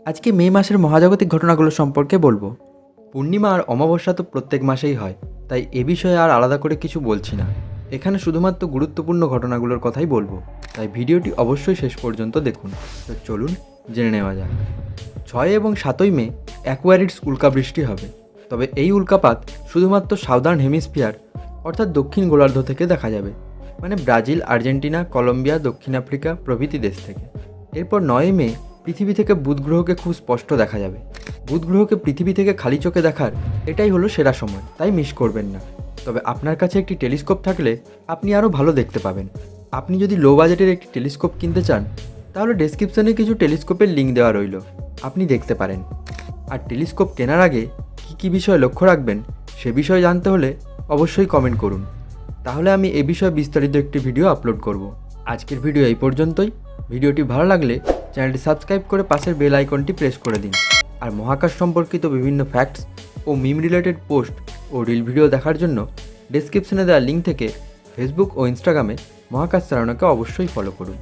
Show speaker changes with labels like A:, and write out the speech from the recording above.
A: আজকে মে মাসের মহাজাগতিক ঘটনাগুলো সম্পর্কে বলবো। পূর্ণিমা আর অমাবস্যা তো প্রত্যেক মাসেই হয়, তাই এ বিষয়ে আর আলাদা করে কিছু বলছি না। এখানে শুধুমাত্র গুরুত্বপূর্ণ ঘটনাগুলোর কথাই বলবো, তাই ভিডিওটি অবশ্যই শেষ পর্যন্ত দেখুন। তো চলুন জেনে নেওয়া যাক। 6 এবং 7ই মে অ্যাকোয়ারিডস উল্কাবৃষ্টি হবে। তবে এই উল্কাপাত শুধুমাত্র সাউদার্ন হেমিস্ফিয়ার অর্থাৎ দক্ষিণ গোলার্ধ থেকে দেখা যাবে, মানে ব্রাজিল, আর্জেন্টিনা, কলম্বিয়া, দক্ষিণ আফ্রিকা প্রভৃতি দেশ থেকে। এরপর 9 মে পৃথিবী থেকে বুধ গ্রহকে খুব স্পষ্ট দেখা যাবে। বুধ গ্রহকে পৃথিবী থেকে খালি চোখে দেখার এটাই হলো সেরা সময়, তাই মিস করবেন না। তবে আপনার কাছে একটি টেলিস্কোপ থাকলে আপনি আরও ভালো দেখতে পাবেন। আপনি যদি লো বাজেটের একটি টেলিস্কোপ কিনতে চান, তাহলে ডেসক্রিপশনে কিছু টেলিস্কোপের লিঙ্ক দেওয়া রইল, আপনি দেখতে পারেন। আর টেলিস্কোপ কেনার আগে কী কী বিষয় লক্ষ্য রাখবেন সে বিষয়ে জানতে হলে অবশ্যই কমেন্ট করুন, তাহলে আমি এ বিষয়ে বিস্তারিত একটি ভিডিও আপলোড করব। আজকের ভিডিও এই পর্যন্তই। ভিডিওটি ভালো লাগলে চ্যানেলটি সাবস্ক্রাইব করে পাশের বেল আইকনটি প্রেস করে দিন। আর মহাকাশ সম্পর্কিত বিভিন্ন ফ্যাক্টস ও মিম রিলেটেড পোস্ট ও রিল ভিডিও দেখার জন্য ডেসক্রিপশনে দেওয়া লিঙ্ক থেকে ফেসবুক ও ইনস্টাগ্রামে মহাকাশ চালানোকে অবশ্যই ফলো করুন।